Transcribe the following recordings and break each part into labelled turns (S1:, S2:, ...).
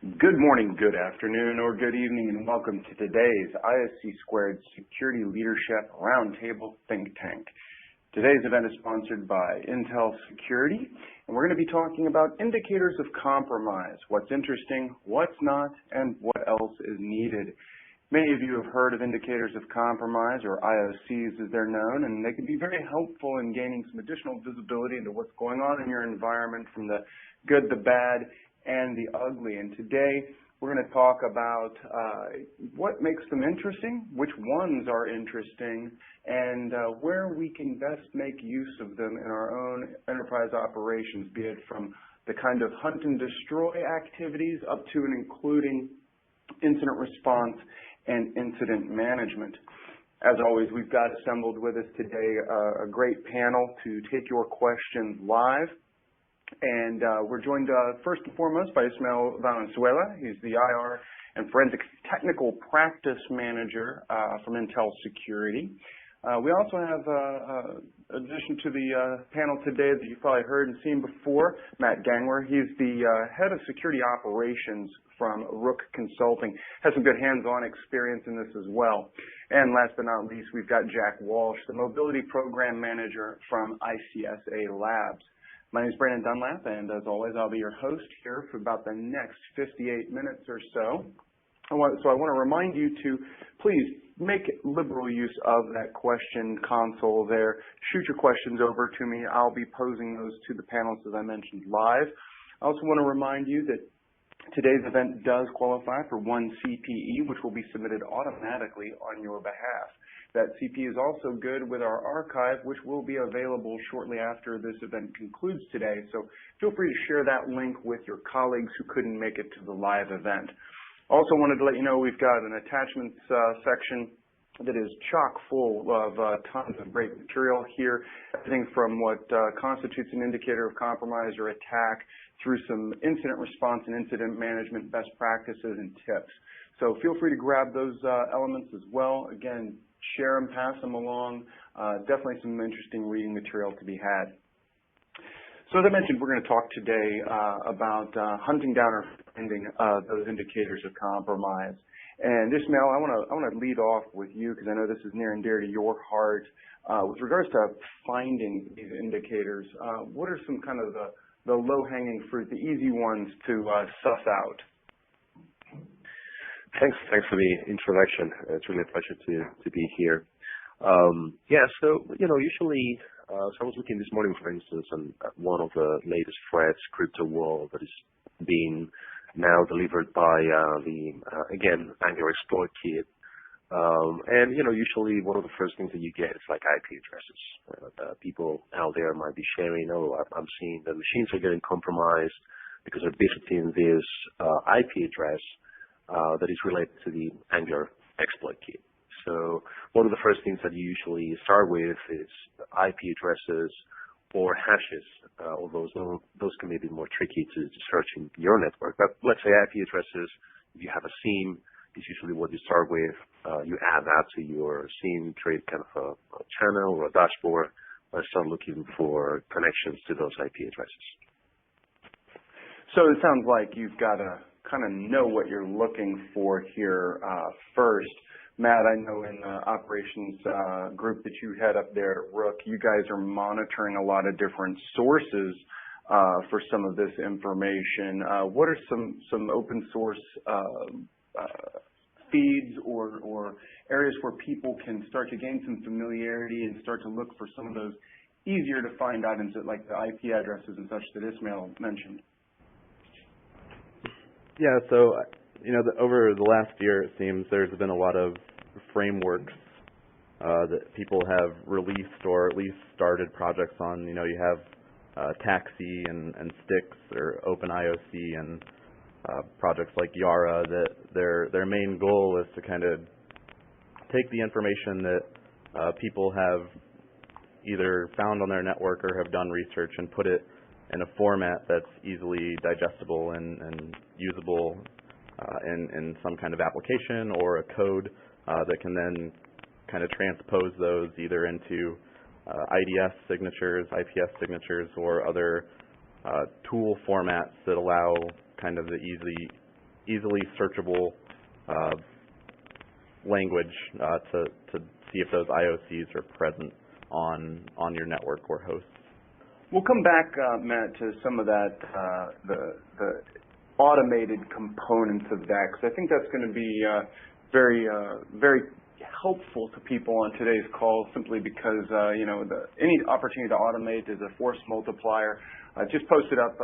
S1: Good morning, good afternoon, or good evening, and welcome to today's ISC Squared Security Leadership Roundtable Think Tank. Today's event is sponsored by Intel Security, and we're going to be talking about indicators of compromise, what's interesting, what's not, and what else is needed. Many of you have heard of indicators of compromise, or IoCs as they're known, and they can be very helpful in gaining some additional visibility into what's going on in your environment, from the good, the bad, and the ugly. And today we're going to talk about what makes them interesting, which ones are interesting, and where we can best make use of them in our own enterprise operations, be it from the kind of hunt and destroy activities up to and including incident response and incident management. As always, we've got assembled with us today a great panel to take your questions live. And we're joined first and foremost by Ismael Valenzuela. He's the IR and Forensic Technical Practice Manager from Intel Security. We also have, in addition to the panel today that you've probably heard and seen before, Matt Gangler. He's the Head of Security Operations from Rook Consulting. Has some good hands-on experience in this as well. And last but not least, we've got Jack Walsh, the Mobility Program Manager from ICSA Labs. My name is Brandon Dunlap, and as always, I'll be your host here for about the next 58 minutes or so. I want to remind you to please make liberal use of that question console there. Shoot your questions over to me. I'll be posing those to the panelists, as I mentioned, live. I also want to remind you that today's event does qualify for one CPE, which will be submitted automatically on your behalf. That CP is also good with our archive, which will be available shortly after this event concludes today. So feel free to share that link with your colleagues who couldn't make it to the live event. Also wanted to let you know we've got an attachments section that is chock full of tons of great material here, everything from what constitutes an indicator of compromise or attack through some incident response and incident management best practices and tips. So feel free to grab those elements as well. Again, share them, pass them along. Definitely some interesting reading material to be had. So as I mentioned, we're going to talk today about hunting down or finding those indicators of compromise. And Ismael, I want to lead off with you because I know this is near and dear to your heart. With regards to finding these indicators, what are some kind of the low-hanging fruit, the easy ones to suss out?
S2: Thanks for the introduction. It's really a pleasure to be here. So usually, so I was looking this morning, for instance, at one of the latest threats, crypto wall, that is being now delivered by the Angular exploit kit. And usually one of the first things that you get is like IP addresses. People out there might be sharing, I'm seeing the machines are getting compromised because they're visiting this IP address that is related to the Angular exploit kit. So one of the first things that you usually start with is IP addresses or hashes, although those can be a bit more tricky to search in your network. But let's say IP addresses, if you have a SIEM, is usually what you start with. You add that to your SIEM, create kind of a channel or a dashboard, and start looking for connections to those IP addresses.
S1: So it sounds like you've got to kind of know what you're looking for here first. Matt, I know in the operations group that you head up there at Rook, you guys are monitoring a lot of different sources for some of this information. What are some open source feeds or areas where people can start to gain some familiarity and start to look for some of those easier to find items like the IP addresses and such that Ismael mentioned?
S3: Yeah, so over the last year, it seems there's been a lot of frameworks that people have released or at least started projects on. You have Taxi and Styx or OpenIOC and projects like Yara that their main goal is to kind of take the information that people have either found on their network or have done research and put it in a format that's easily digestible and usable in some kind of application or a code that can then kind of transpose those either into IDS signatures, IPS signatures, or other tool formats that allow kind of the easily searchable language to see if those IoCs are present on your network or hosts.
S1: We'll come back, Matt, to some of that, the automated components of that, because I think that's going to be very helpful to people on today's call, simply because any opportunity to automate is a force multiplier. I just posted up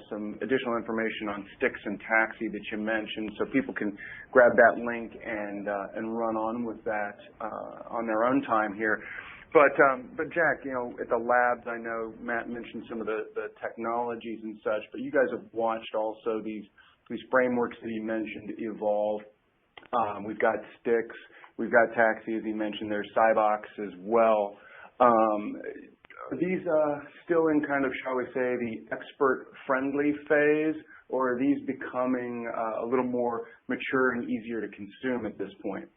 S1: some additional information on Sticks and Taxi that you mentioned, so people can grab that link and run on with that on their own time here. But Jack, at the labs, I know Matt mentioned some of the technologies and such, but you guys have watched also these frameworks that he mentioned evolve. We've got Sticks, we've got Taxi, as he mentioned. There's Cybox as well. Are these still in kind of, shall we say, the expert-friendly phase, or are these becoming a little more mature and easier to consume at this point?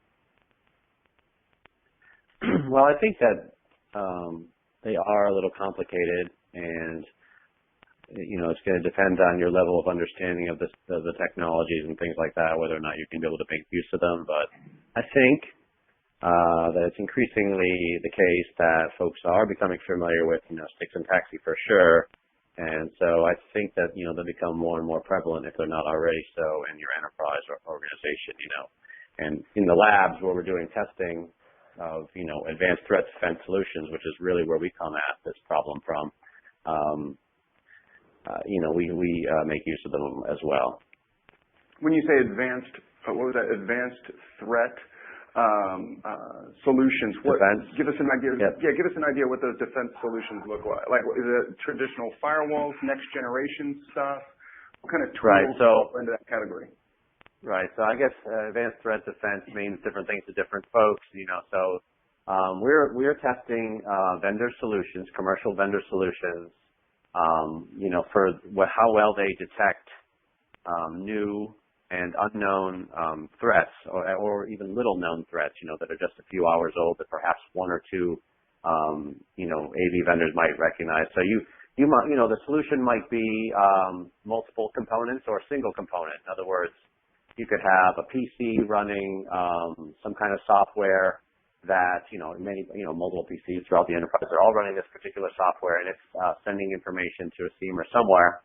S4: Well, I think that they are a little complicated, and it's going to depend on your level of understanding of the technologies and things like that, whether or not you can be able to make use of them. But I think that it's increasingly the case that folks are becoming familiar with, Sticks and Taxi for sure. And so I think that, they'll become more and more prevalent if they're not already so in your enterprise or organization, And in the labs where we're doing testing of, advanced threat defense solutions, which is really where we come at this problem from, we make use of them as well.
S1: When you say advanced, what was that? Advanced threat solutions.
S4: Defense.
S1: Give us an idea.
S4: Yep.
S1: Yeah, give us an idea what those defense solutions look like. Like, is it traditional firewalls, next generation stuff? What kind of tools fall into that category?
S4: Right. So I guess advanced threat defense means different things to different folks. So we're testing vendor solutions, commercial vendor solutions. For how well they detect new and unknown threats, or even little known threats, that are just a few hours old that perhaps one or two, AV vendors might recognize. So you might, the solution might be multiple components or a single component. In other words, you could have a PC running some kind of software that, multiple PCs throughout the enterprise are all running this particular software, and it's sending information to a seam or somewhere.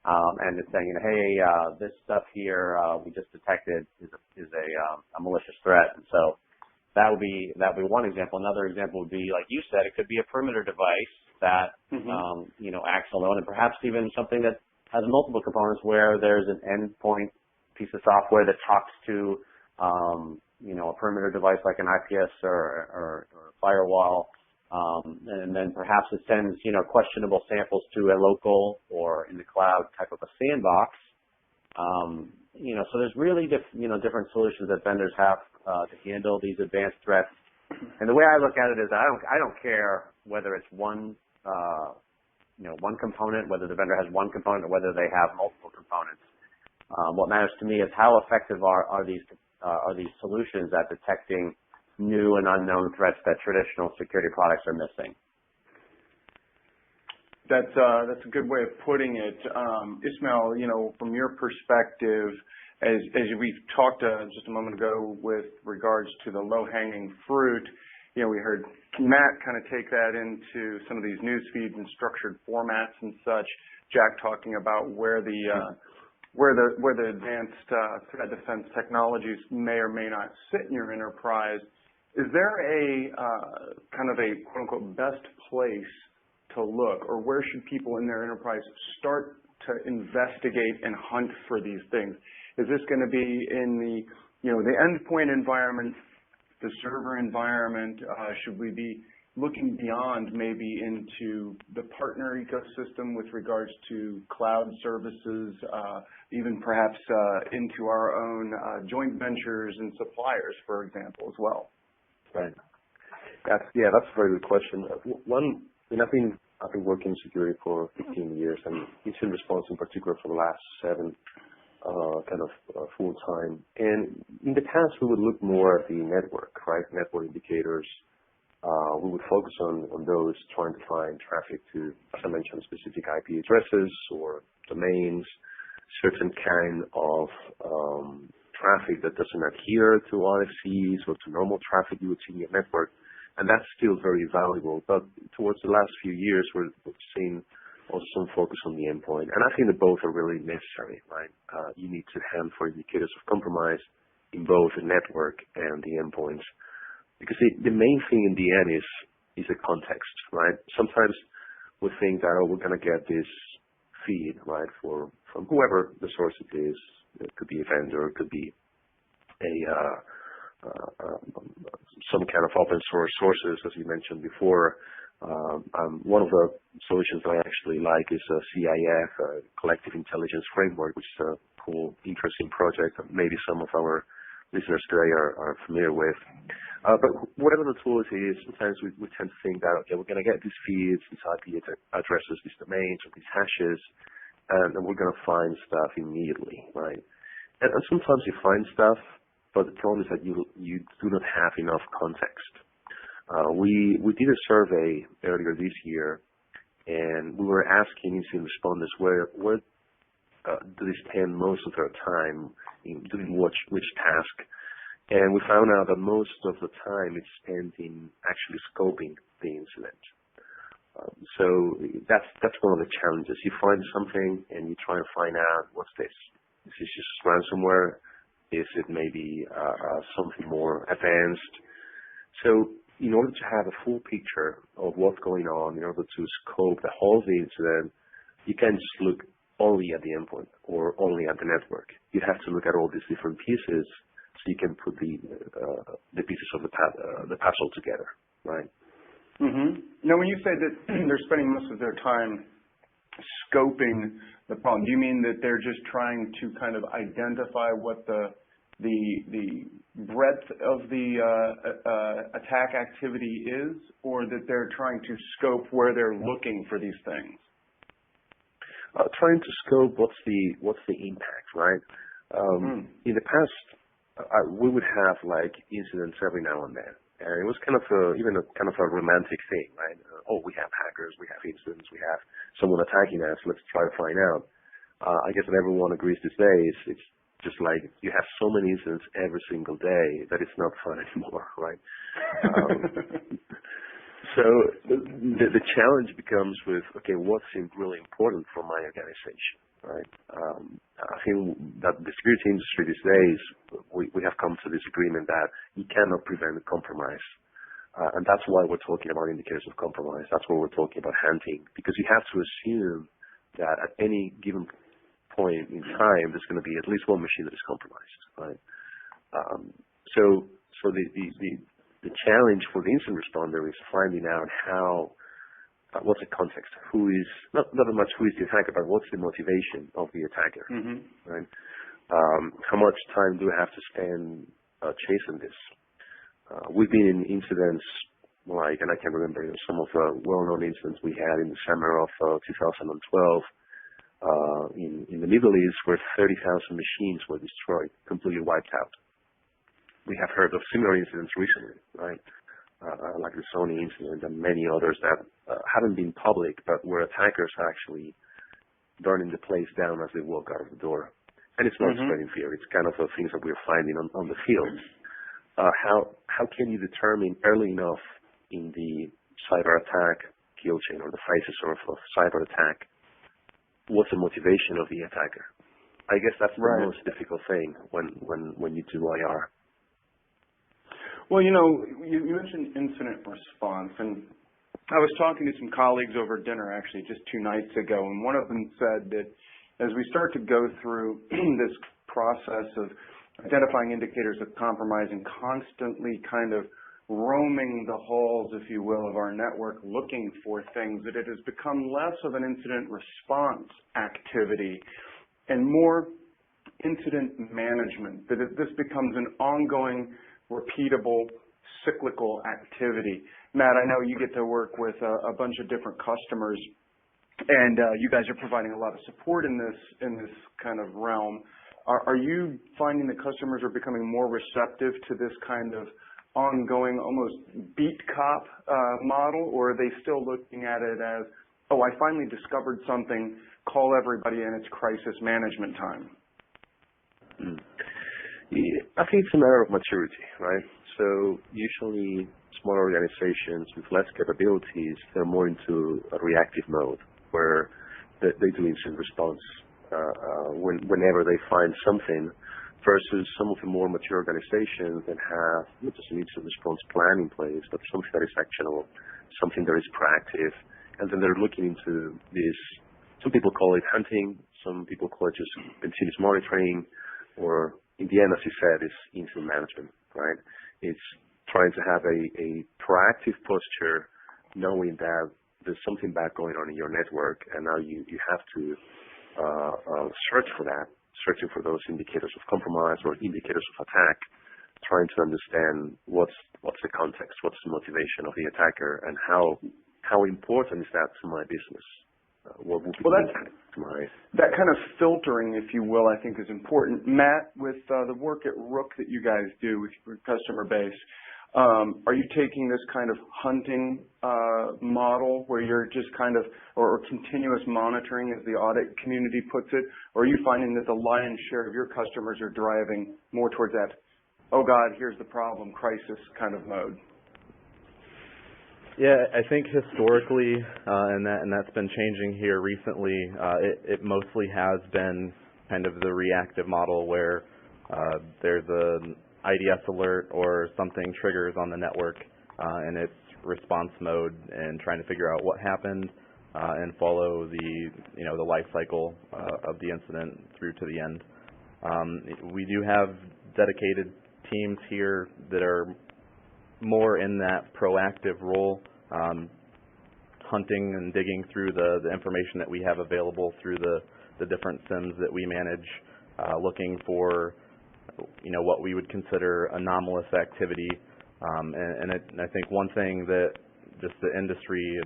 S4: And it's saying, hey, this stuff here we just detected is a malicious threat. And so that would be one example. Another example would be, like you said, it could be a perimeter device that acts alone, and perhaps even something that has multiple components where there's an endpoint piece of software that talks to a perimeter device like an IPS or a firewall. And then perhaps it sends, questionable samples to a local or in the cloud type of a sandbox. So there's really different solutions that vendors have to handle these advanced threats. And the way I look at it is I don't care whether it's one component, whether the vendor has one component or whether they have multiple components. What matters to me is how effective are these solutions at detecting new and unknown threats that traditional security products are missing.
S1: That's a good way of putting it. Ismail, from your perspective, as we've talked just a moment ago with regards to the low-hanging fruit, we heard Matt kind of take that into some of these news feeds and structured formats and such. Jack talking about where the advanced threat defense technologies may or may not sit in your enterprise. Is there a kind of a quote-unquote best place to look, or where should people in their enterprise start to investigate and hunt for these things? Is this going to be in the endpoint environment, the server environment? Should we be looking beyond maybe into the partner ecosystem with regards to cloud services, even perhaps into our own joint ventures and suppliers, for example, as well?
S2: Right. That's a very good question. I've been working in security for 15 years, and incident response in particular for the last 7, full time. And in the past, we would look more at the network, right? Network indicators. We would focus on those, trying to find traffic to, as I mentioned, specific IP addresses or domains. certain kind of traffic that doesn't adhere to RFCs or to normal traffic you would see in your network. And that's still very valuable. But towards the last few years, we've seen also some focus on the endpoint. And I think that both are really necessary, right? You need to hand for indicators of compromise in both the network and the endpoints. Because the main thing in the end is the context, right? Sometimes we think that, we're going to get this feed, right, from whoever the source it is. It could be a vendor, it could be some kind of open source sources, as you mentioned before. One of the solutions that I actually like is CIF, Collective Intelligence Framework, which is a cool, interesting project that maybe some of our listeners today are familiar with. But whatever the tool is, sometimes we tend to think that, okay, we're going to get these feeds, these IP addresses, these domains, or these hashes, and we're going to find stuff immediately, right? And sometimes you find stuff, but the problem is that you do not have enough context. We did a survey earlier this year, and we were asking incident responders where do they spend most of their time in doing which task. And we found out that most of the time it's spent in actually scoping the incident. So that's one of the challenges. You find something and you try to find out, what's this? Is this just ransomware? Is it maybe something more advanced? So in order to have a full picture of what's going on, in order to scope the whole of the incident, you can't just look only at the endpoint or only at the network. You have to look at all these different pieces so you can put the pieces of the puzzle together, right?
S1: Mm-hmm. Now, when you say that they're spending most of their time scoping the problem, do you mean that they're just trying to kind of identify what the breadth of the attack activity is, or that they're trying to scope where they're looking for these things?
S2: Trying to scope what's the impact, right? In the past, we would have like incidents every now and then, and it was kind of a romantic thing, right? We have hackers, we have incidents, we have someone attacking us. Let's try to find out. I guess that everyone agrees these days. It's just like you have so many incidents every single day that it's not fun anymore, right? So the challenge becomes with, okay, what's really important for my organization, right? I think that the security industry these days, we have come to this agreement that you cannot prevent compromise. And that's why we're talking about indicators of compromise. That's why we're talking about hunting, because you have to assume that at any given point in time, there's going to be at least one machine that is compromised, right? So the challenge for the incident responder is finding out what's the context, who is, not much who is the attacker, but what's the motivation of the attacker, right? How much time do I have to spend chasing this? We've been in incidents like, and I can remember some of the well-known incidents we had in the summer of 2012 in the Middle East, where 30,000 machines were destroyed, completely wiped out. We have heard of similar incidents recently, right? Like the Sony incident and many others that haven't been public, but where attackers are actually burning the place down as they walk out of the door. And it's not spreading fear. It's kind of the things that we're finding on the field. How can you determine early enough in the cyber attack kill chain or the phases of cyber attack what's the motivation of the attacker? I guess that's the most difficult thing when you do IR.
S1: Well, you mentioned incident response, and I was talking to some colleagues over dinner actually just 2 nights ago, and one of them said that as we start to go through this process of identifying indicators of compromise and constantly kind of roaming the halls, if you will, of our network looking for things, that it has become less of an incident response activity and more incident management, that this becomes an ongoing, repeatable, cyclical activity. Matt, I know you get to work with a bunch of different customers, and you guys are providing a lot of support in this kind of realm. Are you finding that customers are becoming more receptive to this kind of ongoing, almost beat cop model, or are they still looking at it as, I finally discovered something call everybody in, it's crisis management time?
S2: Yeah, I think it's a matter of maturity, right? So usually smaller organizations with less capabilities, they're more into a reactive mode where they do instant response whenever they find something, versus some of the more mature organizations that have not just an instant response plan in place, but something that is actionable, something that is proactive, and then they're looking into this. Some people call it hunting, some people call it just continuous monitoring, or in the end, as you said, it's incident management, right? It's trying to have a proactive posture, knowing that there's something bad going on in your network, and now you have to search for that, searching for those indicators of compromise or indicators of attack, trying to understand what's the context, what's the motivation of the attacker, and how important is that to my business? What would be
S1: that kind of filtering, if you will, I think is important. Matt, with the work at Rook that you guys do with your customer base, are you taking this kind of hunting model where you're just kind of, or continuous monitoring as the audit community puts it, or are you finding that the lion's share of your customers are driving more towards that, oh God, here's the problem, crisis kind of mode?
S3: Yeah, I think historically, and that's been changing here recently, it mostly has been kind of the reactive model where there's an IDS alert or something triggers on the network, and it's response mode and trying to figure out what happened and follow the life cycle of the incident through to the end. We do have dedicated teams here that are more in that proactive role, hunting and digging through the information that we have available through the different SIMs that we manage, looking for what we would consider anomalous activity. And I think one thing that just the industry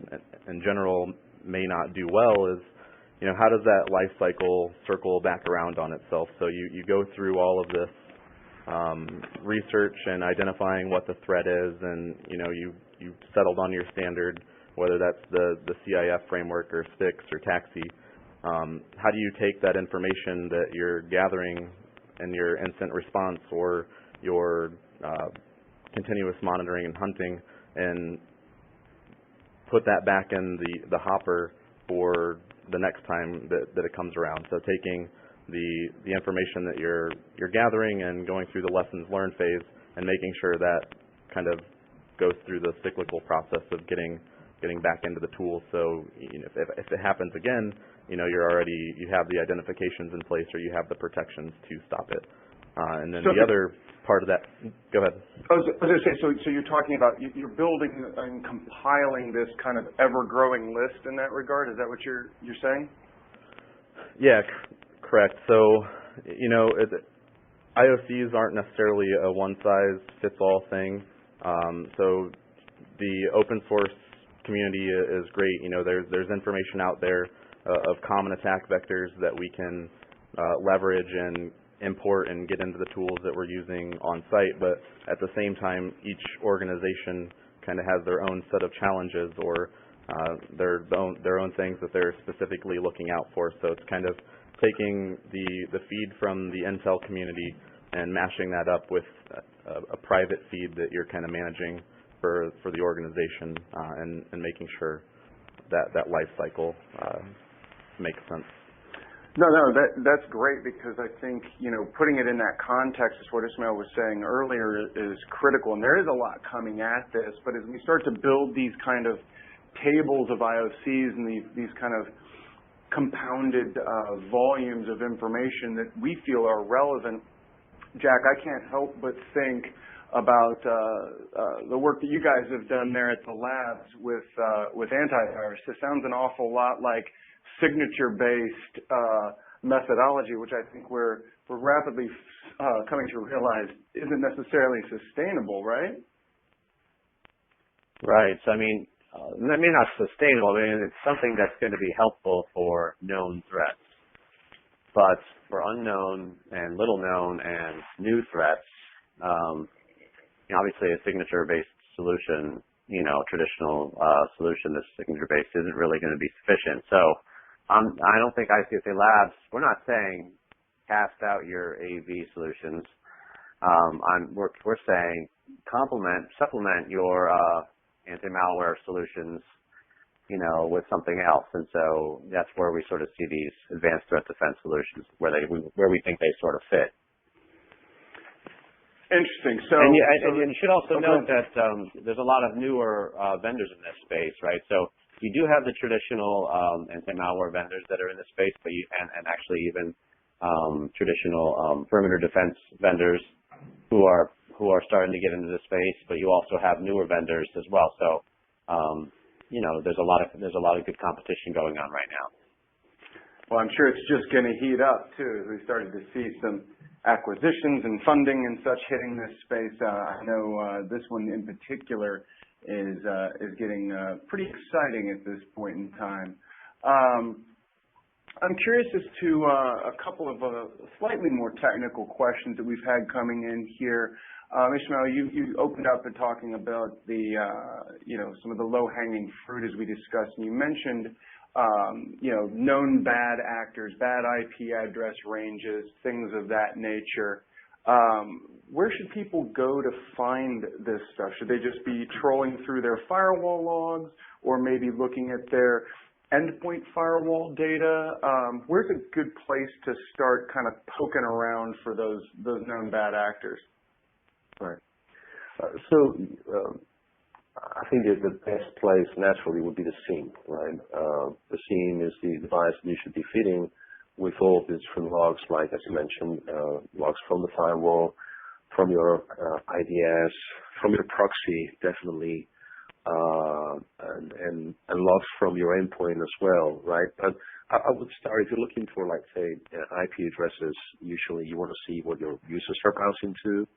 S3: in general may not do well is, how does that life cycle circle back around on itself? So you go through all of this research and identifying what the threat is, and you've settled on your standard, whether that's the CIF framework or STIX or TAXI. How do you take that information that you're gathering in your incident response or your continuous monitoring and hunting and put that back in the hopper for the next time that it comes around? So taking the information that you're gathering and going through the lessons learned phase and making sure that kind of goes through the cyclical process of getting back into the tool. So if it happens again, you have the identifications in place or you have the protections to stop it. And then the other part of that, go ahead.
S1: I was going to say, so you're talking about you're building and compiling this kind of ever-growing list in that regard. Is that what you're saying?
S3: Yeah, correct. So IoCs aren't necessarily a one-size-fits-all thing. So the open source community is great. There's information out there of common attack vectors that we can leverage and import and get into the tools that we're using on site. But at the same time, each organization kind of has their own set of challenges or their own things that they're specifically looking out for. So it's kind of taking the feed from the Intel community and mashing that up with a private feed that you're kind of managing for the organization and making sure that life cycle makes sense.
S1: No, that's great, because I think, putting it in that context is what Ismail was saying earlier is critical. And there is a lot coming at this, but as we start to build these kind of tables of IoCs and these kind of compounded volumes of information that we feel are relevant, Jack, I can't help but think about the work that you guys have done there at the labs with antivirus. It sounds an awful lot like signature-based methodology, which I think we're rapidly coming to realize isn't necessarily sustainable, right?
S4: Right. So, not sustainable. It's something that's going to be helpful for known threats. But for unknown and little known and new threats, obviously a signature-based solution, traditional solution that's signature-based isn't really going to be sufficient. So I don't think ICSA Labs, we're not saying cast out your AV solutions. We're saying supplement your anti-malware solutions, with something else. And so that's where we sort of see these advanced threat defense solutions where we think they sort of fit.
S1: Interesting.
S4: And you should also note that there's a lot of newer vendors in this space, right? So you do have the traditional anti-malware vendors that are in the space, but and actually even traditional perimeter defense vendors who are starting to get into the space. But you also have newer vendors as well. So there's a lot of good competition going on right now.
S1: Well, I'm sure it's just going to heat up too as we started to see some acquisitions and funding and such hitting this space. I know this one in particular is getting pretty exciting at this point in time. I'm curious as to a couple of slightly more technical questions that we've had coming in here. Ishmael, you opened up and talking about the some of the low-hanging fruit as we discussed, and you mentioned known bad actors, bad IP address ranges, things of that nature. Where should people go to find this stuff? Should they just be trolling through their firewall logs, or maybe looking at their endpoint firewall data? Where's a good place to start kind of poking around for those known bad actors?
S2: Right. I think that the best place naturally would be the SIEM, right? The SIEM is the device that you should be feeding with all of its different logs, like as you mentioned, logs from the firewall, from your IDS, from your proxy, definitely, and logs from your endpoint as well, right? But I would start, if you're looking for, like, say, IP addresses, usually you want to see what your users are browsing to.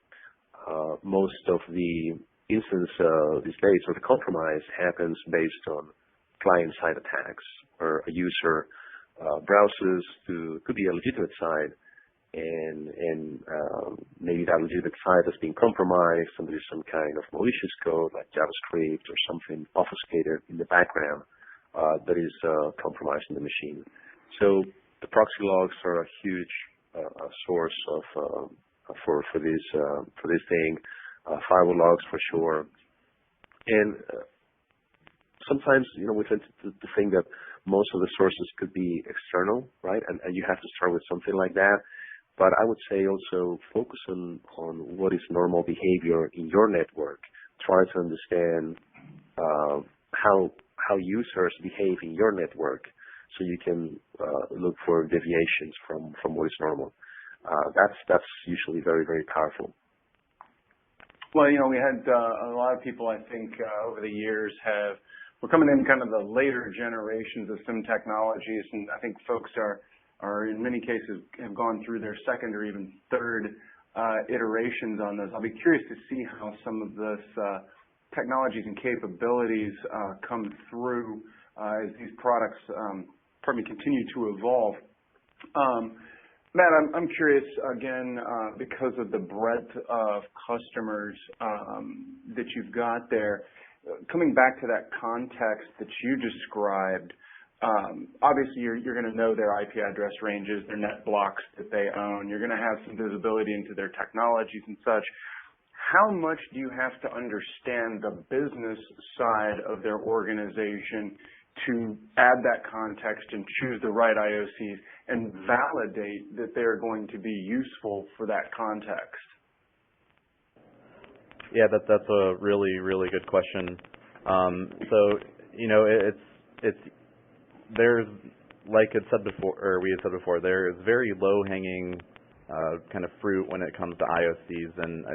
S2: Most of the instance these days, or the compromise happens based on client-side attacks, where a user browses could be a legitimate site, and maybe that legitimate site has been compromised, and there's some kind of malicious code like JavaScript or something obfuscated in the background that is compromising the machine. So the proxy logs are a huge source of for this thing. Firewall logs for sure. And sometimes, we tend to think that most of the sources could be external, right? And you have to start with something like that. But I would say also focus on what is normal behavior in your network. Try to understand how users behave in your network, so you can look for deviations from what is normal. That's usually very, very powerful.
S1: Well, we had a lot of people, I think, over the years we're coming in kind of the later generations of some technologies, and I think folks are in many cases have gone through their second or even third iterations on those. I'll be curious to see how some of this technologies and capabilities come through as these products, continue to evolve. Matt, I'm curious, again, because of the breadth of customers that you've got there, coming back to that context that you described, obviously you're going to know their IP address ranges, their net blocks that they own. You're going to have some visibility into their technologies and such. How much do you have to understand the business side of their organization to add that context and choose the right IoCs and validate that they're going to be useful for that context?
S3: Yeah, that's a really, really good question. So, it's there's, like we had said before, there is very low-hanging kind of fruit when it comes to IoCs, and I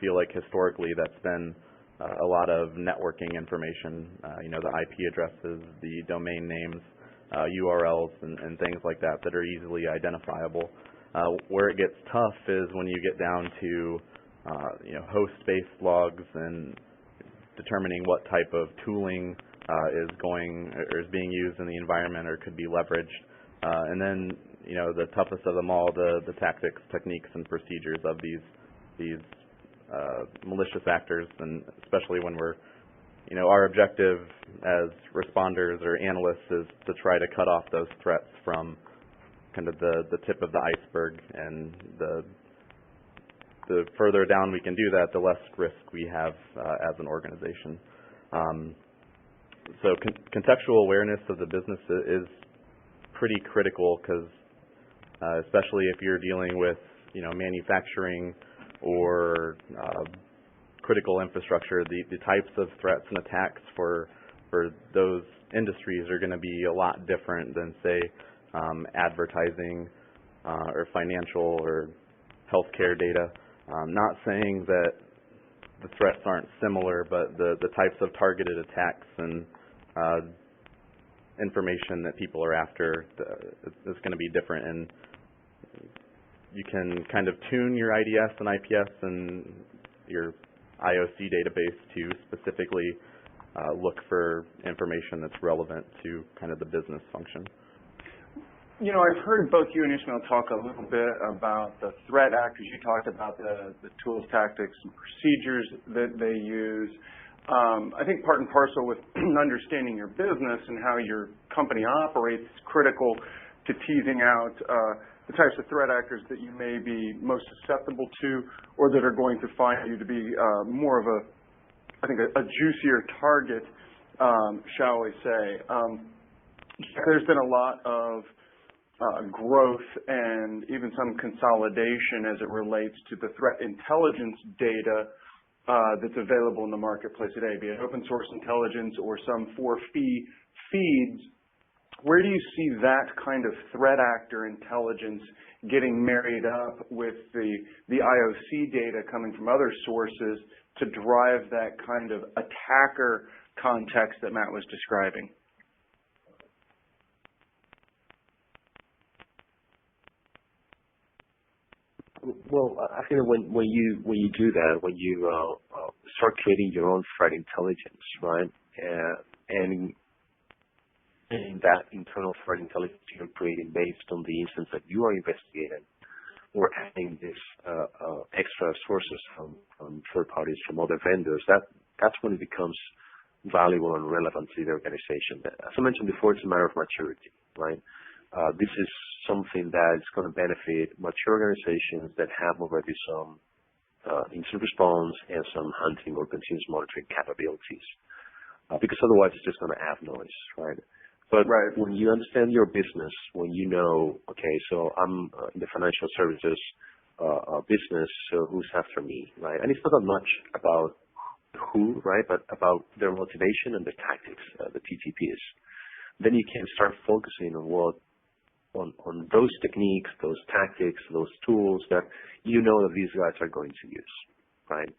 S3: feel like historically that's been a lot of networking information, the IP addresses, the domain names, URLs, and things like that are easily identifiable. Where it gets tough is when you get down to, host-based logs and determining what type of tooling is being used in the environment or could be leveraged. And then, the toughest of them all, the tactics, techniques, and procedures of these malicious actors, and especially when we're our objective as responders or analysts is to try to cut off those threats from kind of the tip of the iceberg, and the further down we can do that, the less risk we have as an organization. So contextual awareness of the business is pretty critical, because especially if you're dealing with manufacturing or critical infrastructure, the types of threats and attacks for those industries are going to be a lot different than, say, advertising or financial or healthcare data. Not saying that the threats aren't similar, but the types of targeted attacks and information that people are after is going to be different, and you can kind of tune your IDS and IPS and your IoC database to specifically look for information that's relevant to kind of the business function.
S1: I've heard both you and Ishmael talk a little bit about the threat actors. You talked about the tools, tactics, and procedures that they use. I think part and parcel with understanding your business and how your company operates is critical to teasing out the types of threat actors that you may be most susceptible to, or that are going to find you to be more of a juicier target, shall we say. There's been a lot of growth and even some consolidation as it relates to the threat intelligence data that's available in the marketplace today, be it open source intelligence or some for-fee feeds. Where do you see that kind of threat actor intelligence getting married up with the IoC data coming from other sources to drive that kind of attacker context that Matt was describing?
S2: Well, I think when you do that, when you start creating your own threat intelligence, right, and that internal threat intelligence you're creating based on the instance that you are investigating, or adding this extra sources from third parties, from other vendors, that's when it becomes valuable and relevant to the organization. As I mentioned before, it's a matter of maturity, right? This is something that is going to benefit mature organizations that have already some incident response and some hunting or continuous monitoring capabilities. Because otherwise it's just going to add noise, right? But when you understand your business, when you know, okay, so I'm in the financial services business, so who's after me, right? And it's not that much about who, right, but about their motivation and their tactics, the TTPs. Then you can start focusing on those techniques, those tactics, those tools that you know that these guys are going to use, right?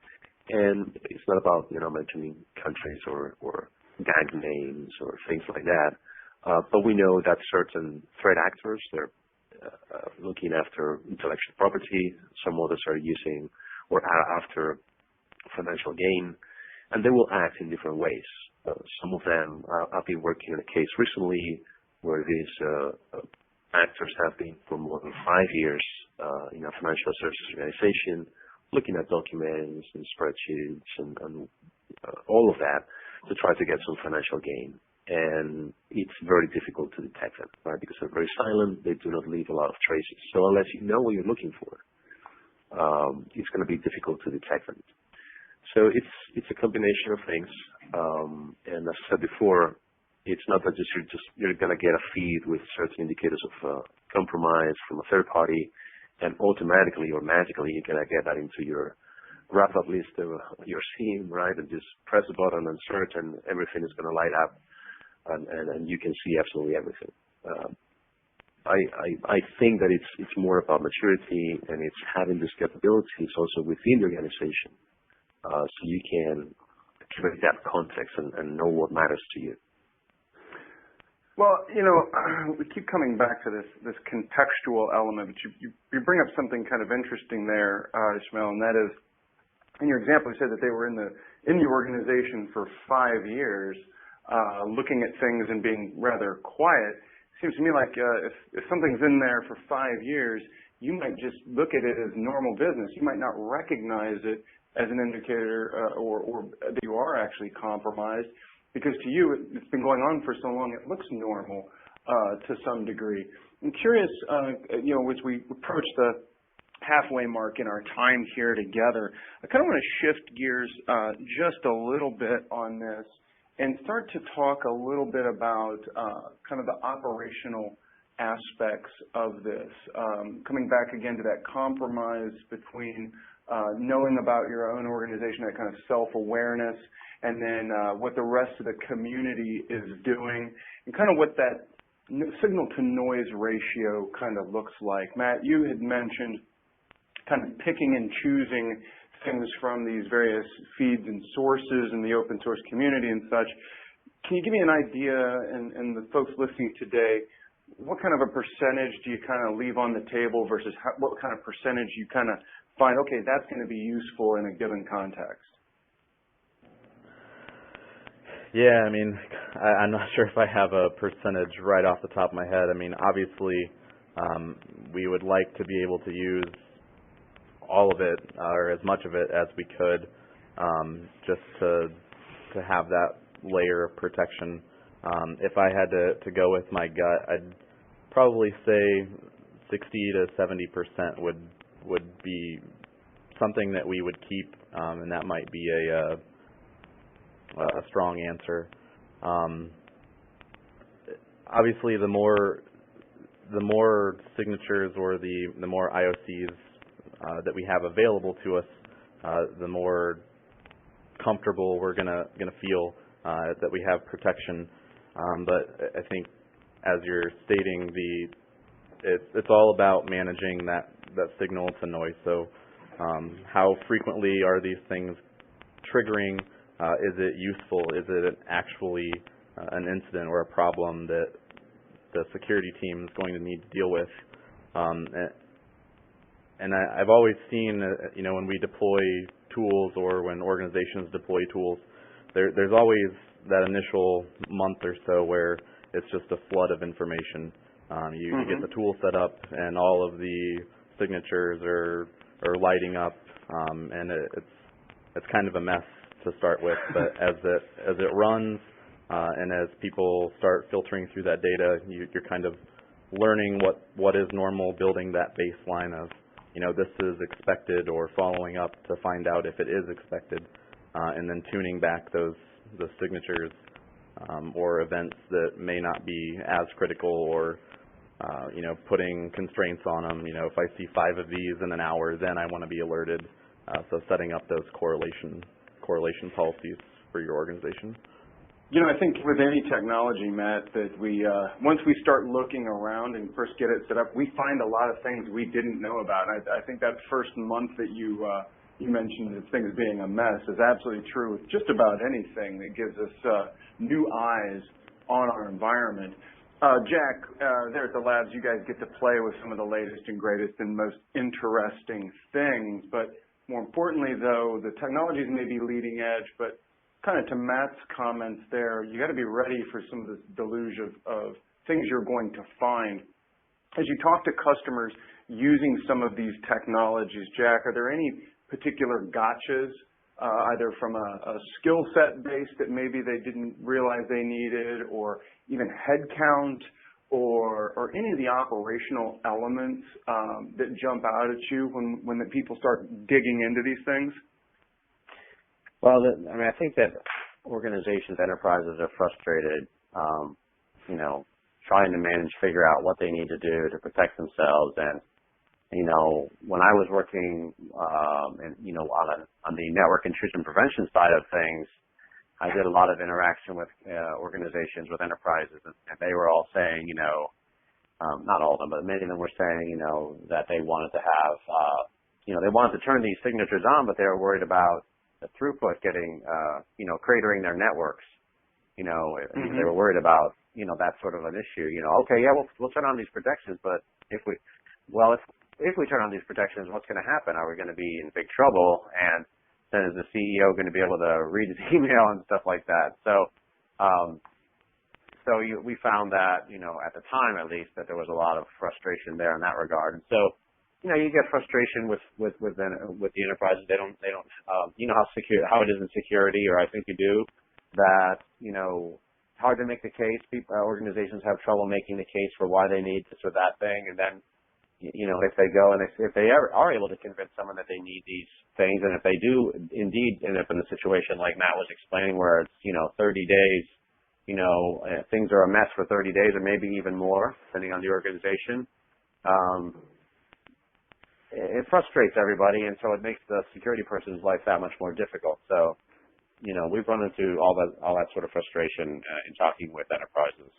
S2: And it's not about, mentioning countries or gang names or things like that. But we know that certain threat actors, they're looking after intellectual property. Some others are using or are after financial gain, and they will act in different ways. Some of them, I've been working on a case recently where these actors have been for more than 5 years in a financial services organization, looking at documents and spreadsheets and all of that to try to get some financial gain. And it's very difficult to detect them, right? Because they're very silent. They do not leave a lot of traces. So unless you know what you're looking for, it's going to be difficult to detect them. So it's a combination of things. And as I said before, it's not that you're going to get a feed with certain indicators of compromise from a third party, and automatically or magically you're going to get that into your Wrapup list of your SIEM, right? And just press a button and search, and everything is going to light up. And you can see absolutely everything. I think that it's more about maturity, and it's having these capabilities also within the organization, so you can create that context and know what matters to you.
S1: Well, we keep coming back to this contextual element, but you bring up something kind of interesting there, Ishmael, and that is, in your example, you said that they were in the organization for 5 years. Looking at things and being rather quiet. Seems to me like if something's in there for 5 years, you might just look at it as normal business. You might not recognize it as an indicator or that you are actually compromised, because to you it's been going on for so long it looks normal to some degree. I'm curious, as we approach the halfway mark in our time here together, I kind of want to shift gears just a little bit on this and start to talk a little bit about kind of the operational aspects of this, coming back again to that compromise between knowing about your own organization, that kind of self-awareness, and then what the rest of the community is doing, and kind of what that signal-to-noise ratio kind of looks like. Matt, you had mentioned kind of picking and choosing things from these various feeds and sources in the open source community and such. Can you give me an idea, and the folks listening today, what kind of a percentage do you kind of leave on the table versus what kind of percentage you kind of find, okay, that's going to be useful in a given context?
S3: Yeah, I mean, I'm not sure if I have a percentage right off the top of my head. I mean, obviously, we would like to be able to use all of it or as much of it as we could, just to have that layer of protection. If I had to go with my gut, I'd probably say 60 to 70% would be something that we would keep, and that might be a strong answer. Obviously, the more signatures or the more IoCs that we have available to us, the more comfortable we're gonna feel that we have protection. But I think, as you're stating, it's all about managing that signal to noise. So how frequently are these things triggering? Is it useful? Is it actually an incident or a problem that the security team is going to need to deal with? And I've always seen, when we deploy tools or when organizations deploy tools, there's always that initial month or so where it's just a flood of information. You get the tool set up and all of the signatures are lighting up, and it's kind of a mess to start with. But as it runs and as people start filtering through that data, you're kind of learning what is normal, building that baseline of, this is expected, or following up to find out if it is expected, and then tuning back those signatures or events that may not be as critical, or putting constraints on them. If I see 5 of these in an hour, then I want to be alerted. So setting up those correlation policies for your organization.
S1: I think with any technology, Matt, that once we start looking around and first get it set up, we find a lot of things we didn't know about. And I think that first month that you mentioned of things being a mess is absolutely true with just about anything that gives us new eyes on our environment. Jack, there at the labs, you guys get to play with some of the latest and greatest and most interesting things. But more importantly, though, the technologies may be leading edge, but kind of to Matt's comments there, you got to be ready for some of this deluge of things you're going to find. As you talk to customers using some of these technologies, Jack, are there any particular gotchas, either from a skill set base that maybe they didn't realize they needed, or even headcount, or any of the operational elements that jump out at you when the people start digging into these things?
S4: Well, I think that organizations, enterprises are frustrated, trying to figure out what they need to do to protect themselves. And, when I was working, on the network intrusion prevention side of things, I did a lot of interaction with organizations, with enterprises, and they were all saying, not all of them, but many of them were saying, that they wanted to have, they wanted to turn these signatures on, but they were worried about the throughput getting, cratering their networks. They were worried about, that sort of an issue. Okay, yeah, we'll turn on these protections, but if we turn on these protections, what's going to happen? Are we going to be in big trouble? And then is the CEO going to be able to read his email and stuff like that? So, we found that, at the time at least, that there was a lot of frustration there in that regard. And so, you get frustration with the enterprises. They don't you know how it is in security, or I think you do, that it's hard to make the case. Organizations have trouble making the case for why they need this or that thing, and then if they go and if they are able to convince someone that they need these things, and if they do indeed end up in a situation like Matt was explaining, where it's 30 days, things are a mess for 30 days, or maybe even more, depending on the organization. It frustrates everybody, and so it makes the security person's life that much more difficult. So, we've run into all that sort of frustration in talking with enterprises.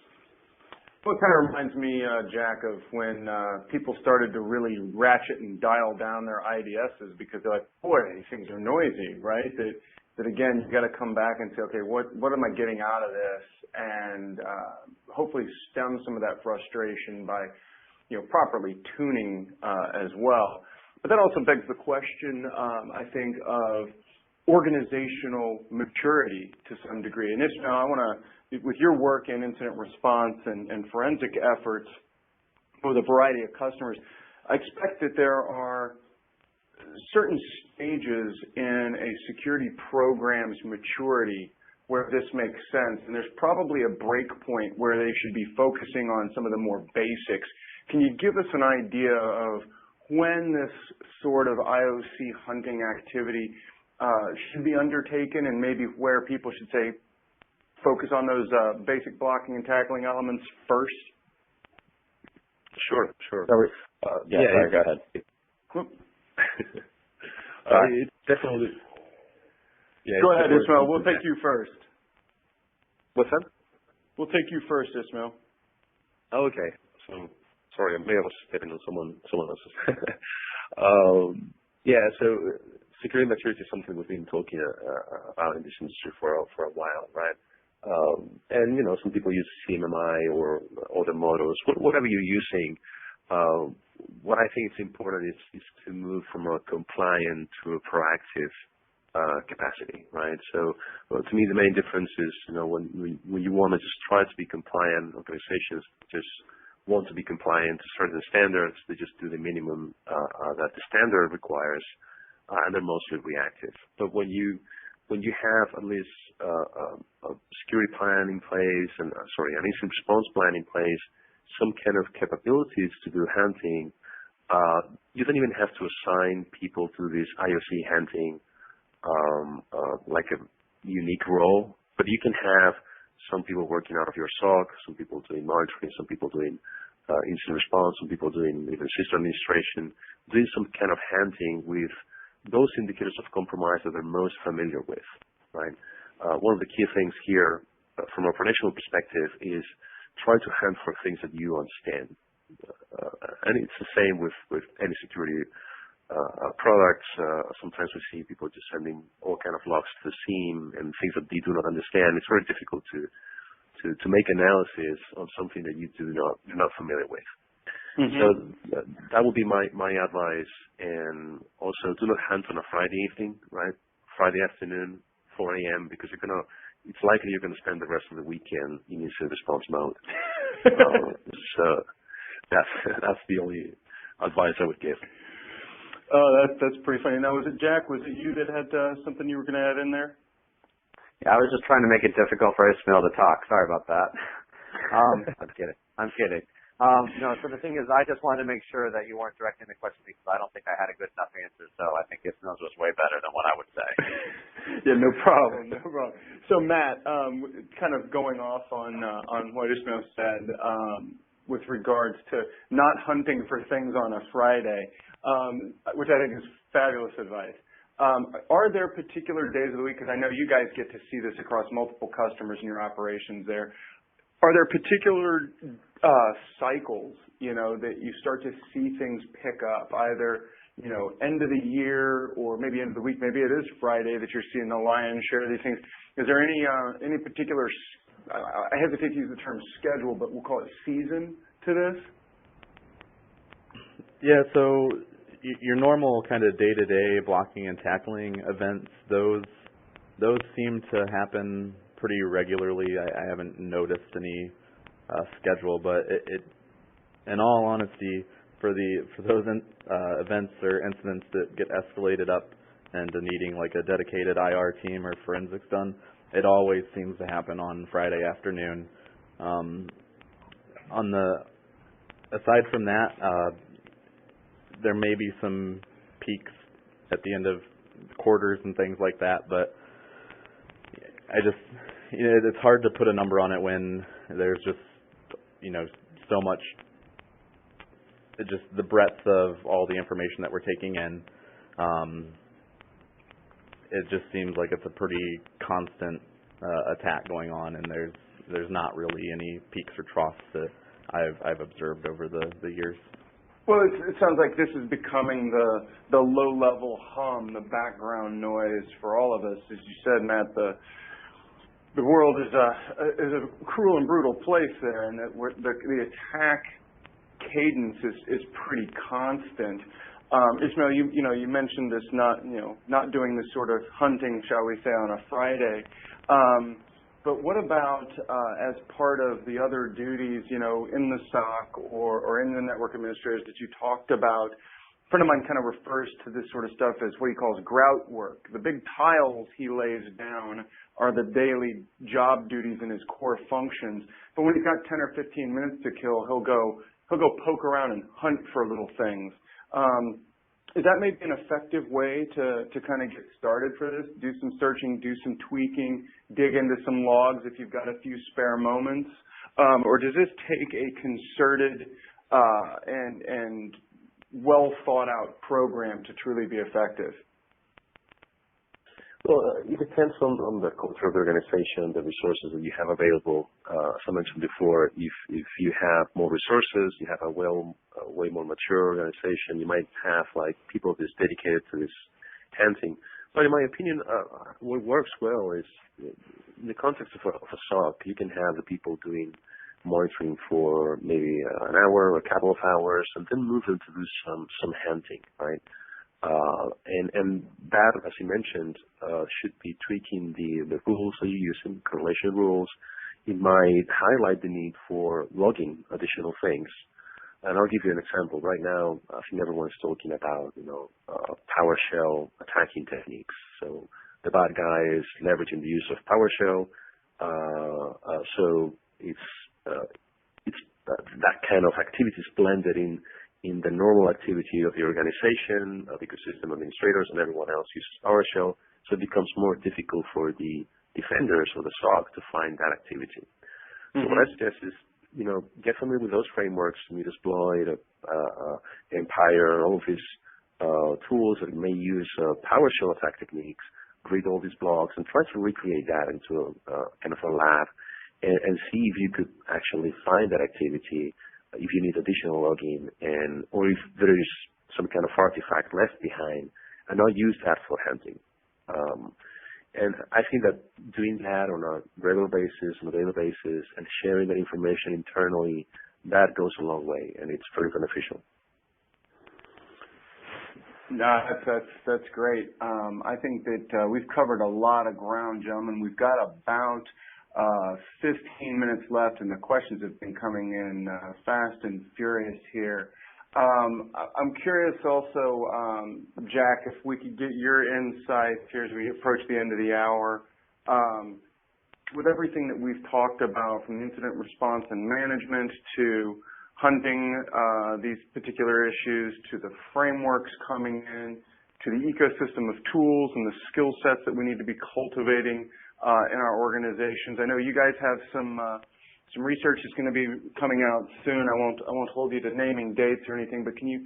S1: Well, it kind of reminds me, Jack, of when people started to really ratchet and dial down their IDSs because they're like, boy, these things are noisy, right? That again, you got to come back and say, okay, what am I getting out of this? And hopefully stem some of that frustration by, properly tuning as well. But that also begs the question, I think, of organizational maturity to some degree. And Ishmael, I want to, with your work in incident response and forensic efforts with a variety of customers, I expect that there are certain stages in a security program's maturity where this makes sense, and there's probably a break point where they should be focusing on some of the more basics. Can you give us an idea of when this sort of IOC hunting activity should be undertaken, and maybe where people should say, focus on those basic blocking and tackling elements first?
S2: Sure.
S4: Sorry, go ahead.
S2: It's definitely. Yeah,
S1: go ahead, Ismail. We'll take you first.
S2: What's that?
S1: We'll take you first, Ismail.
S2: Oh, okay. So, sorry, maybe I was stepping on someone else's. So security maturity is something we've been talking about in this industry for a while, right? And some people use CMMI or other models, whatever you're using. What I think is important is to move from a compliant to a proactive capacity, right? So to me, the main difference is, when you want to just try to be compliant, organizations just want to be compliant to certain standards. They just do the minimum that the standard requires, and they're mostly reactive. But when you have at least a security plan in place, and an incident response plan in place, some kind of capabilities to do hunting, you don't even have to assign people to this IOC hunting like a unique role, but you can have some people working out of your SOC, some people doing monitoring, some people doing incident response, some people doing even system administration, doing some kind of hunting with those indicators of compromise that they're most familiar with, right? One of the key things here from a operational perspective is try to hunt for things that you understand. And it's the same with any security products. Sometimes we see people just sending all kind of logs to the SIEM and things that they do not understand. It's very difficult to make analysis on something that you're not familiar with. Mm-hmm. So that would be my advice. And also, do not hunt on a Friday evening, right? Friday afternoon, 4 a.m., because it's likely you're going to spend the rest of the weekend in incident response mode. So that's the only advice I would give.
S1: Oh, that's pretty funny. Now, was it Jack? Was it you that had something you were going to add in there?
S4: Yeah, I was just trying to make it difficult for Ismail to talk. Sorry about that. I'm kidding. No, so the thing is, I just wanted to make sure that you weren't directing the question because I don't think I had a good enough answer. So I think Ismail's was way better than what I would say.
S1: Yeah, no problem. So Matt, kind of going off on what Ismail said with regards to not hunting for things on a Friday, which I think is fabulous advice. Are there particular days of the week, because I know you guys get to see this across multiple customers in your operations there, are there particular cycles, that you start to see things pick up, either, end of the year or maybe end of the week, maybe it is Friday that you're seeing the lion's share of these things. Is there any particular, I hesitate to use the term schedule, but we'll call it season to this?
S3: Yeah, so your normal kind of day-to-day blocking and tackling events, those seem to happen pretty regularly. I haven't noticed any schedule, but it in all honesty, for those events or incidents that get escalated up into needing like a dedicated IR team or forensics done, it always seems to happen on Friday afternoon. Aside from that, there may be some peaks at the end of quarters and things like that, but it's hard to put a number on it when there's just, so much, just the breadth of all the information that we're taking in. It just seems like it's a pretty constant attack going on, and there's not really any peaks or troughs that I've observed over the years.
S1: Well, it sounds like this is becoming the low-level hum, the background noise for all of us. As you said, Matt, the world is a cruel and brutal place there, and that the attack cadence is pretty constant. Ismail, you mentioned this not doing this sort of hunting, shall we say, on a Friday. But what about as part of the other duties, in the SOC or in the network administrators that you talked about? A friend of mine kind of refers to this sort of stuff as what he calls grout work. The big tiles he lays down are the daily job duties in his core functions. But when he's got 10 or 15 minutes to kill, he'll go poke around and hunt for little things. Is that maybe an effective way to kind of get started for this? Do some searching, do some tweaking, dig into some logs if you've got a few spare moments? Or does this take a concerted and well thought out program to truly be effective?
S2: Well, it depends on the culture of the organization, the resources that you have available. As I mentioned before, if you have more resources, you have a way more mature organization, you might have like people that's dedicated to this hunting. But in my opinion, what works well is in the context of a SOC, you can have the people doing monitoring for maybe an hour or a couple of hours, and then move them to do some hunting, right? And that, as you mentioned, should be tweaking the rules that you use in correlation rules. It might highlight the need for logging additional things. And I'll give you an example. Right now, I think everyone's talking about, PowerShell attacking techniques. So the bad guy is leveraging the use of PowerShell. So it's that kind of activities blended in the normal activity of the organization, the ecosystem administrators, and everyone else uses PowerShell. So it becomes more difficult for the defenders or the SOC to find that activity. Mm-hmm. So what I suggest is, get familiar with those frameworks, Metasploit, Empire, all of these tools that may use PowerShell attack techniques, read all these blogs, and try to recreate that into kind of a lab and see if you could actually find that activity, if you need additional logging, or if there is some kind of artifact left behind, and not use that for hunting. And I think that doing that on a regular basis, on a daily basis, and sharing that information internally, that goes a long way, and it's very beneficial.
S1: No, that's great. I think that we've covered a lot of ground, gentlemen. We've got about 15 minutes left, and the questions have been coming in fast and furious here. I'm curious also, Jack, if we could get your insights here as we approach the end of the hour. With everything that we've talked about, from incident response and management to hunting these particular issues, to the frameworks coming in, to the ecosystem of tools and the skill sets that we need to be cultivating in our organizations. I know you guys have some research that's going to be coming out soon. I won't hold you to naming dates or anything, but can you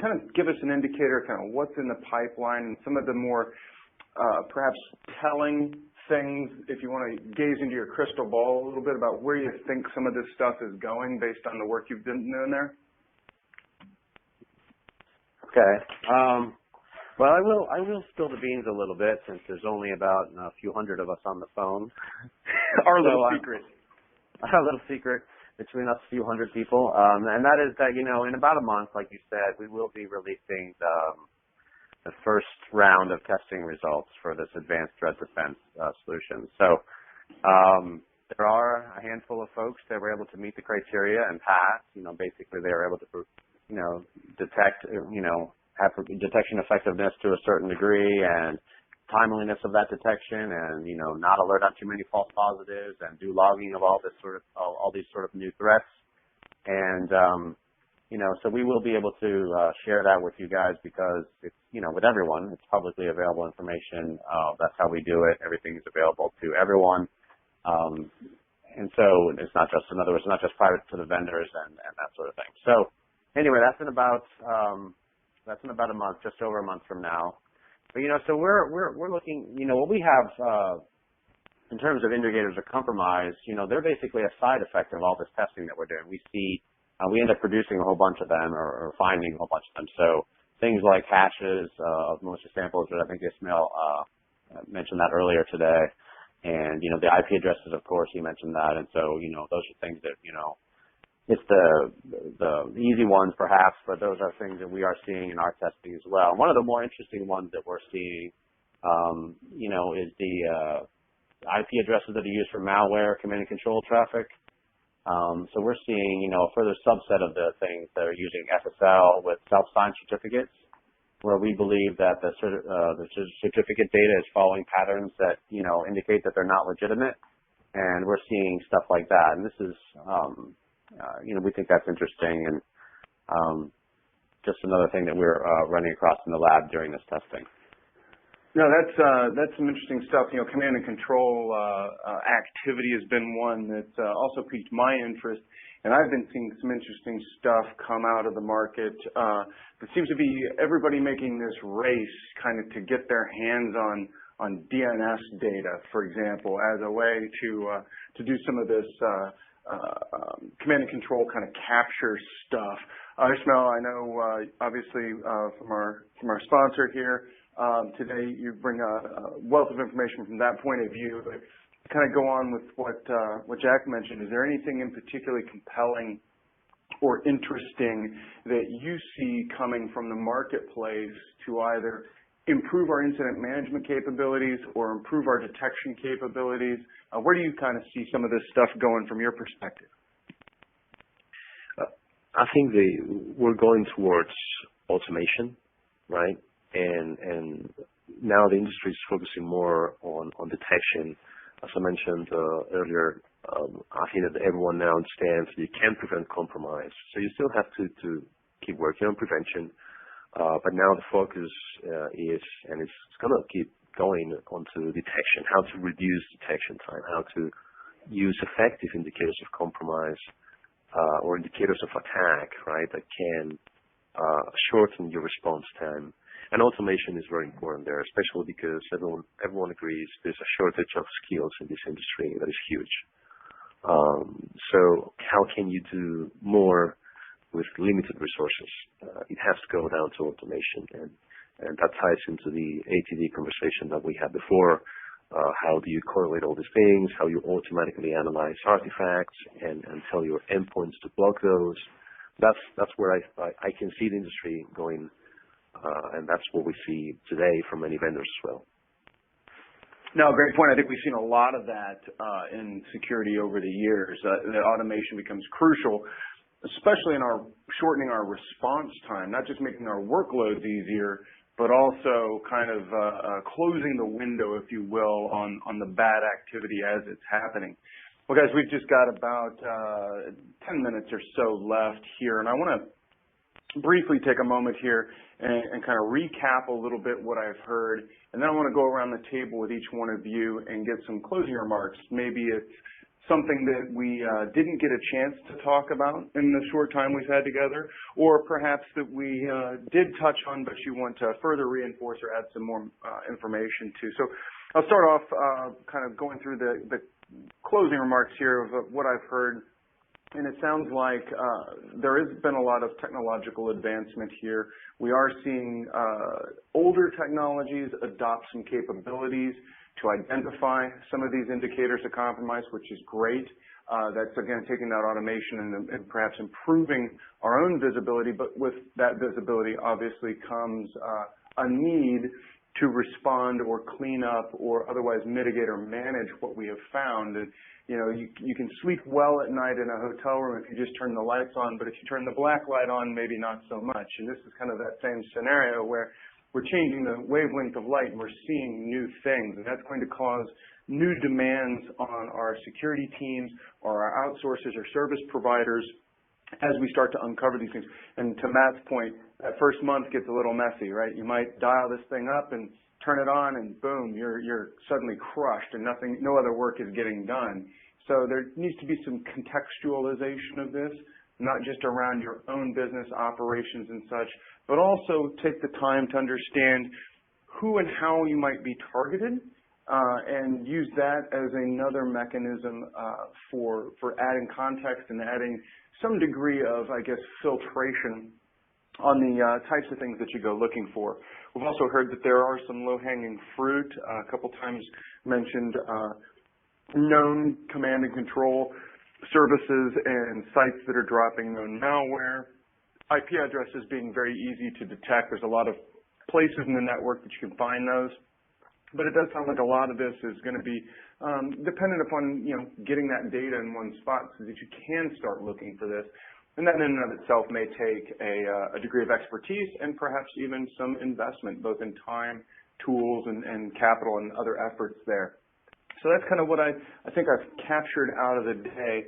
S1: kind of give us an indicator of kind of what's in the pipeline and some of the more perhaps telling things, if you want to gaze into your crystal ball a little bit, about where you think some of this stuff is going based on the work you've been doing there?
S4: Okay. Well, I will spill the beans a little bit, since there's only about a few hundred of us on the phone.
S1: Our little secret.
S4: Our little secret between us, few hundred people, and that is that, in about a month, like you said, we will be releasing the first round of testing results for this advanced threat defense solution. So there are a handful of folks that were able to meet the criteria and pass. Basically they were able to detect, have detection effectiveness to a certain degree and timeliness of that detection, and not alert on too many false positives, and do logging of all these sort of new threats. And so we will be able to share that with you guys, because it's with everyone. It's publicly available information. That's how we do it. Everything is available to everyone. And so it's not just, in other words, not just private to the vendors and that sort of thing. So anyway, that's in about a month, just over a month from now. But so we're looking, what we have in terms of indicators of compromise, they're basically a side effect of all this testing that we're doing. We see we end up producing a whole bunch of them, or finding a whole bunch of them. So things like hashes of malicious samples, but I think Ismail mentioned that earlier today. And, the IP addresses, of course, he mentioned that. And so, those are things that, it's the easy ones perhaps, but those are things that we are seeing in our testing as well. One of the more interesting ones that we're seeing, is the IP addresses that are used for malware, command and control traffic. So we're seeing, a further subset of the things that are using SSL with self-signed certificates, where we believe that the certificate data is following patterns that, indicate that they're not legitimate. And we're seeing stuff like that. And this is, we think that's interesting, and just another thing that we're running across in the lab during this testing.
S1: No, that's some interesting stuff. Command and control activity has been one that also piqued my interest, and I've been seeing some interesting stuff come out of the market. It seems to be everybody making this race kind of to get their hands on DNS data, for example, as a way to do some of this command and control kind of capture stuff. Ismail, I know obviously from our sponsor here. Today you bring a wealth of information from that point of view. But kind of go on with what Jack mentioned. Is there anything in particularly compelling or interesting that you see coming from the marketplace to either improve our incident management capabilities or improve our detection capabilities? Where do you kind of see some of this stuff going from your perspective?
S2: I think we're going towards automation, right? And now the industry is focusing more on detection. As I mentioned earlier, I think that everyone now understands you can prevent compromise. So you still have to keep working on prevention. But now the focus is, and it's going to keep going onto detection, how to reduce detection time, how to use effective indicators of compromise or indicators of attack, right, that can shorten your response time. And automation is very important there, especially because everyone agrees there's a shortage of skills in this industry that is huge. So how can you do more with limited resources? It has to go down to automation, and that ties into the ATD conversation that we had before. How do you correlate all these things? How you automatically analyze artifacts and tell your endpoints to block those? That's where I can see the industry going. And that's what we see today from many vendors as well.
S1: No, great point. I think we've seen a lot of that in security over the years. That automation becomes crucial, especially in shortening our response time, not just making our workloads easier, but also kind of closing the window, if you will, on the bad activity as it's happening. Well, guys, we've just got about 10 minutes or so left here, and I want to briefly take a moment here and kind of recap a little bit what I've heard, and then I want to go around the table with each one of you and get some closing remarks. Maybe it's something that we didn't get a chance to talk about in the short time we've had together, or perhaps that we did touch on but you want to further reinforce or add some more information to. So I'll start off kind of going through the closing remarks here of what I've heard. And it sounds like there has been a lot of technological advancement here. We are seeing older technologies adopt some capabilities to identify some of these indicators of compromise, which is great. That's, again, taking that automation and perhaps improving our own visibility. But with that visibility, obviously, comes a need to respond or clean up or otherwise mitigate or manage what we have found. And, you can sleep well at night in a hotel room if you just turn the lights on, but if you turn the black light on, maybe not so much. And this is kind of that same scenario where we're changing the wavelength of light and we're seeing new things, and that's going to cause new demands on our security teams or our outsourcers or service providers as we start to uncover these things. And to Matt's point, that first month gets a little messy, right? You might dial this thing up and turn it on and boom, you're suddenly crushed and no other work is getting done. So there needs to be some contextualization of this, not just around your own business operations and such, but also take the time to understand who and how you might be targeted, and use that as another mechanism for adding context and adding some degree of, I guess, filtration on the types of things that you go looking for. We've also heard that there are some low-hanging fruit, a couple times mentioned known command and control services and sites that are dropping known malware, IP addresses being very easy to detect. There's a lot of places in the network that you can find those. But it does sound like a lot of this is going to be dependent upon, getting that data in one spot so that you can start looking for this. And that in and of itself may take a degree of expertise and perhaps even some investment, both in time, tools, and capital and other efforts there. So that's kind of what I think I've captured out of the day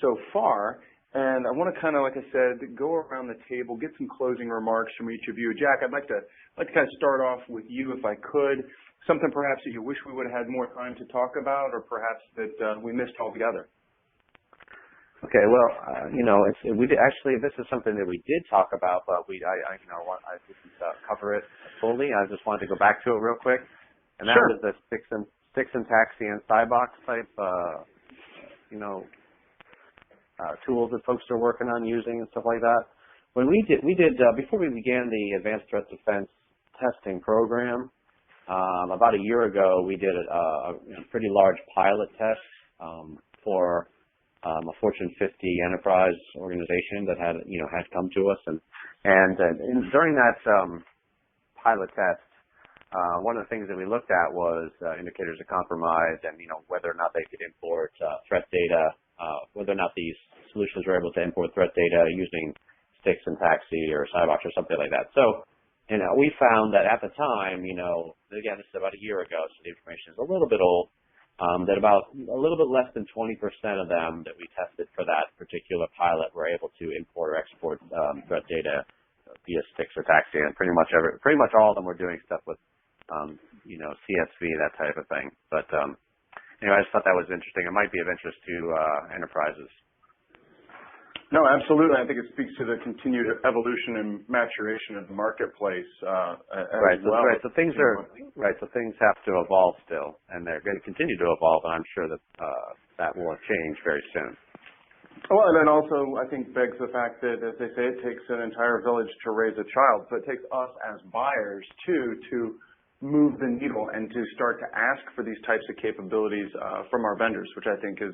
S1: so far. And I want to kind of, like I said, go around the table, get some closing remarks from each of you. Jack, I'd like to kind of start off with you if I could. Something perhaps that you wish we would have had more time to talk about, or perhaps that we missed altogether.
S4: Okay, well, this is something that we did talk about, but I didn't cover it fully. I just wanted to go back to it real quick, and that was the sticks and taxi and Cybox type, tools that folks are working on using and stuff like that. When we did before we began the Advanced Threat Defense testing program, about a year ago, we did a pretty large pilot test for a Fortune 50 enterprise organization that had come to us, and during that pilot test, one of the things that we looked at was indicators of compromise, and whether or not they could import threat data, whether or not these solutions were able to import threat data using sticks and taxi or Cybox or something like that. So, we found that at the time, again, this is about a year ago, so the information is a little bit old, that about a little bit less than 20% of them that we tested for that particular pilot were able to import or export threat data via sticks or taxi, and pretty much all of them were doing stuff with CSV, that type of thing. But I just thought that was interesting. It might be of interest to enterprises.
S1: No, absolutely. I think it speaks to the continued evolution and maturation of the marketplace as well.
S4: Right. So things have to evolve still, and they're going to continue to evolve. And I'm sure that that will change very soon.
S1: Well, and then also I think begs the fact that, as they say, it takes an entire village to raise a child. So it takes us as buyers too to move the needle and to start to ask for these types of capabilities from our vendors, which I think is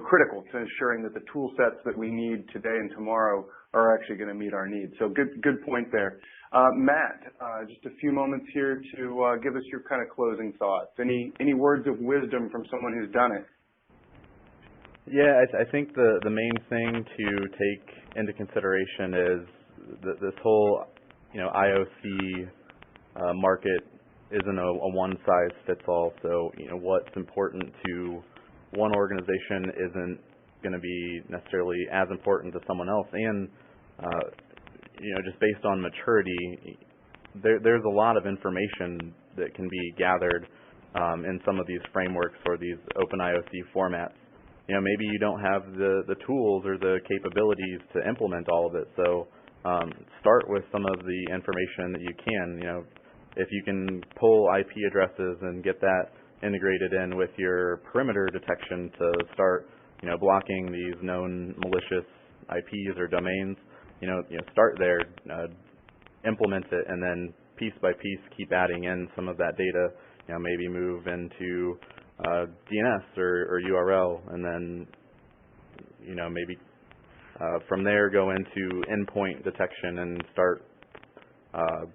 S1: critical to ensuring that the tool sets that we need today and tomorrow are actually going to meet our needs. So good point there. Matt, just a few moments here to give us your kind of closing thoughts. Any words of wisdom from someone who's done it?
S3: Yeah, I think the main thing to take into consideration is this whole IoC market isn't a one-size-fits-all. So what's important to one organization isn't going to be necessarily as important to someone else. And just based on maturity, there's a lot of information that can be gathered in some of these frameworks or these open IoC formats. Maybe you don't have the tools or the capabilities to implement all of it. So start with some of the information that you can. If you can pull IP addresses and get that integrated in with your perimeter detection to start, blocking these known malicious IPs or domains, start there, implement it, and then piece by piece keep adding in some of that data. Maybe move into DNS or URL, and then maybe from there go into endpoint detection and start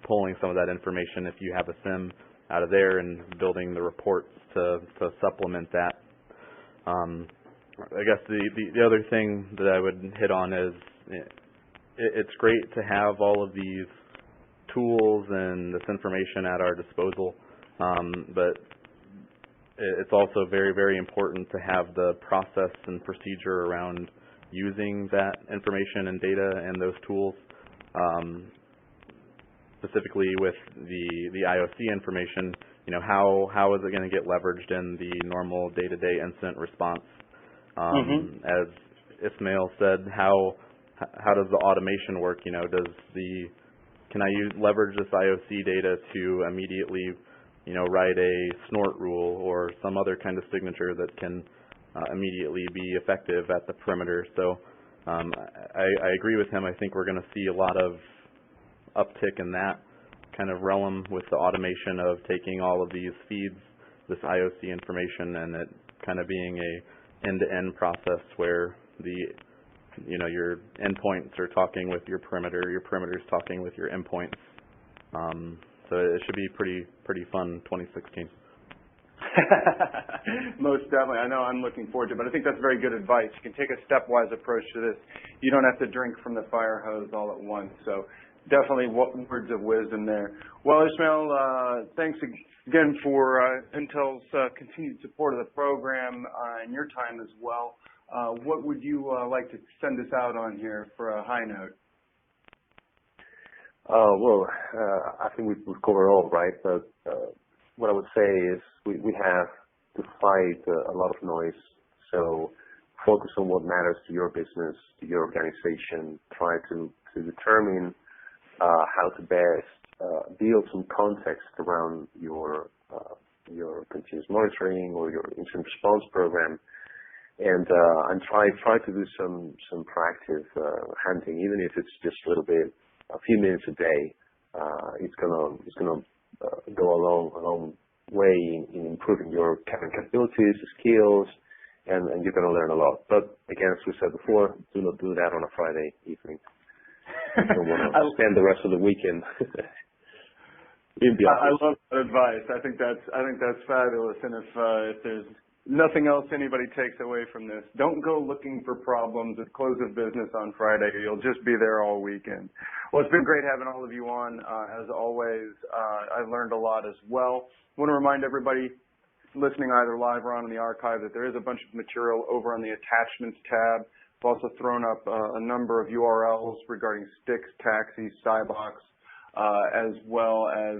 S3: pulling some of that information if you have a SIM out of there and building the reports to supplement that. I guess the other thing that I would hit on is it's great to have all of these tools and this information at our disposal, but it's also very, very important to have the process and procedure around using that information and data and those tools. Specifically with the IOC information, how is it going to get leveraged in the normal day-to-day incident response? As Ismail said, how does the automation work? Can I leverage this IOC data to immediately, write a snort rule or some other kind of signature that can immediately be effective at the perimeter? So I agree with him. I think we're going to see a lot of uptick in that kind of realm with the automation of taking all of these feeds, this IOC information, and it kind of being a end-to-end process where your endpoints are talking with your perimeter's talking with your endpoints. So it should be pretty fun 2016.
S1: Most definitely. I know I'm looking forward to it, but I think that's very good advice. You can take a stepwise approach to this. You don't have to drink from the fire hose all at once. So definitely words of wisdom there. Well, Ismail, thanks again for Intel's continued support of the program and your time as well. What would you like to send us out on here for a high note?
S2: I think we've covered all, right? But what I would say is we have to fight a lot of noise. So focus on what matters to your business, to your organization. Try to determine how to best build some context around your continuous monitoring or your incident response program, and try to do some proactive hunting, even if it's just a little bit, a few minutes a day. It's gonna go a long way in improving your capabilities, skills, and you're gonna learn a lot. But again, as we said before, do not do that on a Friday evening. You don't want to spend the rest of the weekend in the office.
S1: I love that advice. I think that's fabulous. And if there's nothing else anybody takes away from this, don't go looking for problems at close of business on Friday. You'll just be there all weekend. Well, it's been great having all of you on. As always, I learned a lot as well. I want to remind everybody listening either live or on the archive that there is a bunch of material over on the attachments tab. I've also thrown up a number of URLs regarding sticks, taxis, Cybox, as well as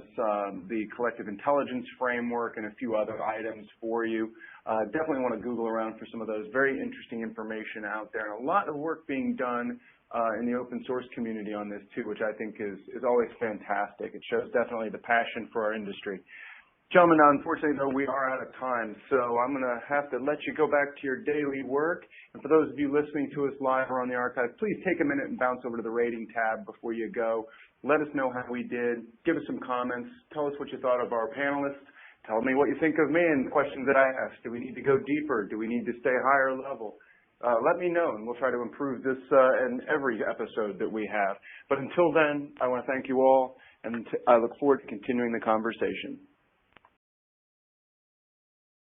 S1: the collective intelligence framework and a few other items for you. Definitely want to Google around for some of those. Very interesting information out there, and a lot of work being done in the open source community on this too, which I think is always fantastic. It shows definitely the passion for our industry. Gentlemen, unfortunately, though, we are out of time, so I'm going to have to let you go back to your daily work. And for those of you listening to us live or on the archive, please take a minute and bounce over to the rating tab before you go. Let us know how we did. Give us some comments. Tell us what you thought of our panelists. Tell me what you think of me and the questions that I asked. Do we need to go deeper? Do we need to stay higher level? Let me know, and we'll try to improve this in every episode that we have. But until then, I want to thank you all, and I look forward to continuing the conversation.